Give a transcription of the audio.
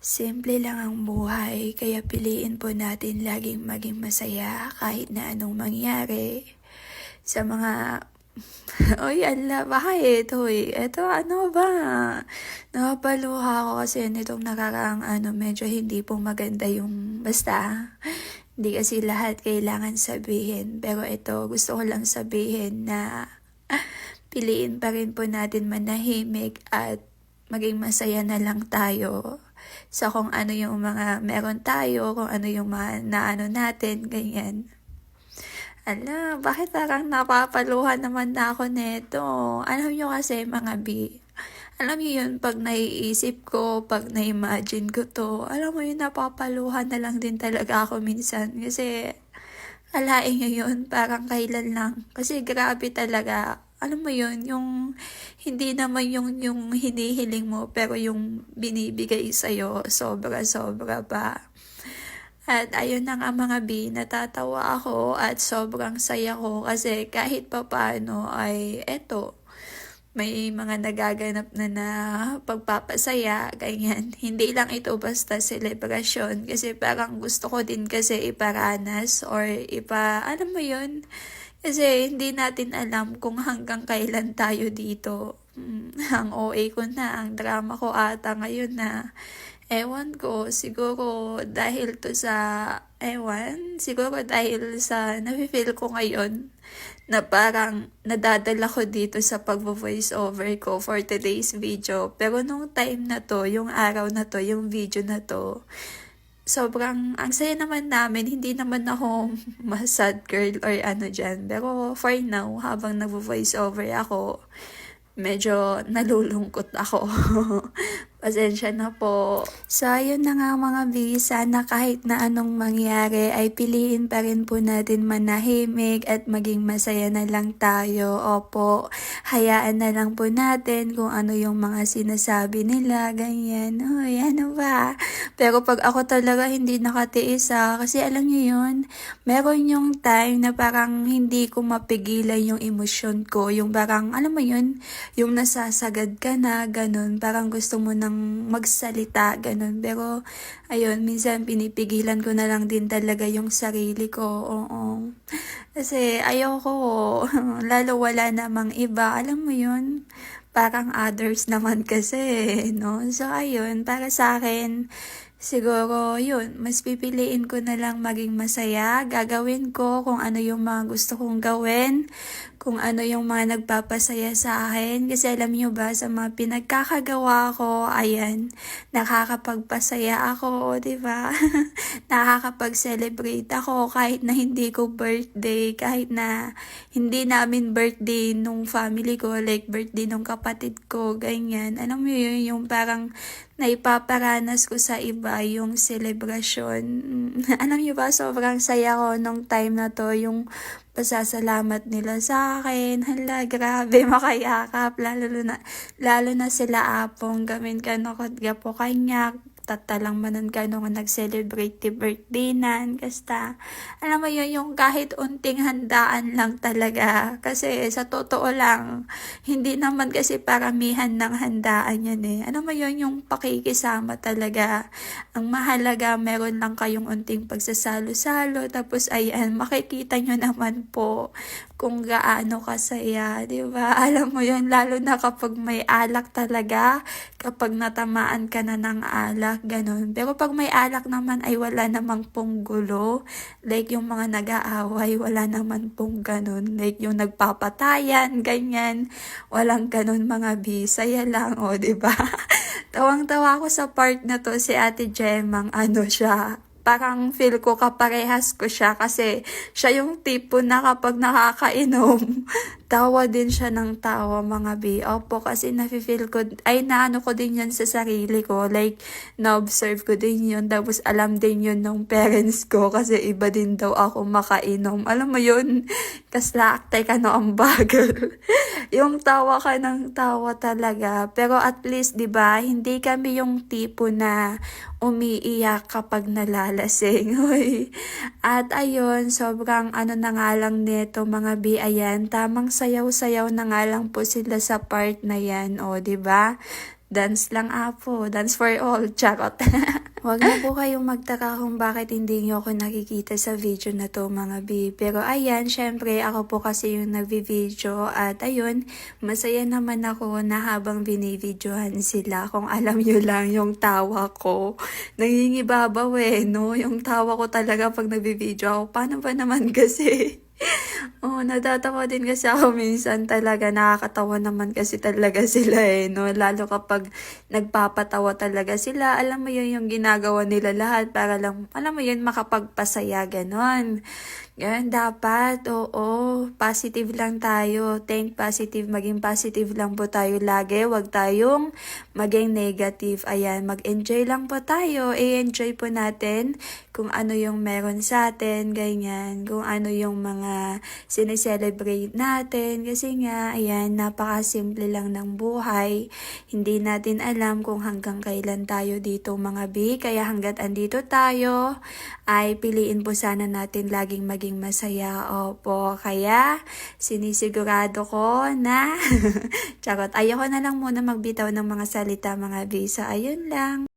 Simple lang ang buhay, kaya piliin po natin laging maging masaya kahit na anong mangyari. Sa mga, oy, ala, bakit? Hoy, eto, ano ba? Napapaluha ako kasi nitong nakaraang medyo hindi po maganda yung, basta, hindi kasi lahat kailangan sabihin. Pero ito, gusto ko lang sabihin na piliin pa rin po natin manahimik at maging masaya na lang tayo sa kung ano yung mga meron tayo, kung ano yung mga naano natin, ganyan. Ala, bakit parang napapaluhan naman na ako neto? Alam nyo kasi mga B, alam niyo yun, pag naiisip ko, pag na-imagine ko to, alam mo yun, napapaluhan na lang din talaga ako minsan. Kasi, alain nyo yun, parang kailan lang. Kasi grabe talaga. Alam mo yun, yung hindi naman yung hinihiling mo, pero yung binibigay sa'yo, sobra-sobra pa. At ayun na nga mga B, natatawa ako at sobrang saya ko kasi kahit papaano ay eto, may mga nagaganap na pagpapasaya, ganyan. Hindi lang ito basta selebrasyon kasi parang gusto ko din kasi iparanas or alam mo yun, kasi hindi natin alam kung hanggang kailan tayo dito. Ang OA ko na, ang drama ko ata ngayon na. Ewan ko, siguro dahil to sa, siguro dahil sa nafe-feel ko ngayon na parang nadadala ko dito sa pag-voice over ko for today's video. Pero nung time na to, yung araw na to, yung video na to, sobrang, ang saya naman namin, hindi naman ako sad girl or ano dyan. Pero for now, habang nag-voice over ako, medyo nalulungkot ako. Pasensya na po. So, ayun na nga mga B, sana kahit na anong mangyari ay piliin pa rin po natin manahimik at maging masaya na lang tayo. Opo, hayaan na lang po natin kung ano yung mga sinasabi nila, ganyan. Uy, ano ba? Pero pag ako talaga hindi nakatiis kasi alam niyo yun, meron yung time na parang hindi ko mapigilan yung emosyon ko. Yung parang, alam mo yun, yung nasasagad ka na, ganun. Parang gusto mo nang magsalita, ganun. Pero, ayun, minsan pinipigilan ko na lang din talaga yung sarili ko. Oo. Kasi ayoko, lalo wala namang iba. Alam mo yun? Parang others naman kasi, no? So, ayun, para sa akin, siguro, yun, mas pipiliin ko na lang maging masaya. Gagawin ko kung ano yung mga gusto kong gawin, kung ano yung mga nagpapasaya sa akin. Kasi alam nyo ba, sa mga pinagkakagawa ko, ayan, nakakapagpasaya ako, di ba? Nakakapag-celebrate ako kahit na hindi ko birthday, kahit na hindi namin birthday nung family ko, like birthday nung kapatid ko, ganyan. Alam mo yun, yung parang naipaparanas ko sa iba yung celebration. Alam niyo ba, sobrang saya ko nung time na to, yung pasasalamat nila sa akin. Hala, grabe, makayakap. Lalo na sila apong gamin ka no po kanya tatalang manan ka nung nag-celebrate ti birthday nan. Kasta, alam mo yun, yung kahit unting handaan lang talaga. Kasi sa totoo lang, hindi naman kasi paramihan ng handaan yan eh. Alam mo yun, yung pakikisama talaga. Ang mahalaga, meron lang kayong unting pagsasalo-salo. Tapos ayan, makikita nyo naman po kung gaano kasaya, di ba? Alam mo yun, lalo na kapag may alak talaga, kapag natamaan ka na ng alak, ganun. Pero pag may alak naman ay wala namang pong gulo. Like yung mga nag-aaway, wala naman pong ganun. Like yung nagpapatayan, ganyan. Walang ganun mga bisaya lang, o di ba? Tawang-tawa ako sa part na to, si Ate Jemang, siya, parang feel ko kaparehas ko siya kasi siya yung tipo na kapag nakakainom, tawa din siya ng tawa mga B. Opo, kasi nafe-feel ko, naano ko din yan sa sarili ko. Like, na-observe ko din yun. Tapos alam din yun ng parents ko kasi iba din daw ako makainom. Alam mo yun? Kaslaktay ka no ang bagal. Yung tawa ka ng tawa talaga. Pero at least, di ba, hindi kami yung tipo na umiiyak kapag nalalasing. At ayun, sobrang na nga lang nito mga B, ayan, tamang sayaw-sayaw na nga lang po sila sa part na yan, o, di ba? Dance lang apo, dance for all, charot. Huwag na po kayong magtaka kung bakit hindi nyo ako nakikita sa video na to mga bi. Pero ayan, syempre ako po kasi yung nagvi-video at ayun, masaya naman ako na habang binibidyohan sila. Kung alam nyo lang yung tawa ko, nangingibabaw no? Yung tawa ko talaga pag nagvi-video ako. Paano ba naman kasi? Oo, natatawa din kasi ako minsan talaga. Nakakatawa naman kasi talaga sila no? Lalo kapag nagpapatawa talaga sila. Alam mo yun yung ginagawa nila lahat para lang, alam mo yun, makapagpasaya, ganon. Ganun dapat, oo. Positive lang tayo. Think positive, maging positive lang po tayo lagi. Huwag tayong maging negative. Ayan, mag-enjoy lang po tayo. I-enjoy po natin kung ano yung meron sa atin, ganyan. Kung ano yung mga sineselebrate natin. Kasi nga, ayan, napakasimple lang ng buhay. Hindi natin alam kung hanggang kailan tayo dito mga bi. Kaya hanggat andito tayo, ay piliin po sana natin laging maging masaya. Opo, kaya sinisigurado ko na charot. Ayoko na lang muna magbitaw ng mga salita mga bi. So, ayun lang.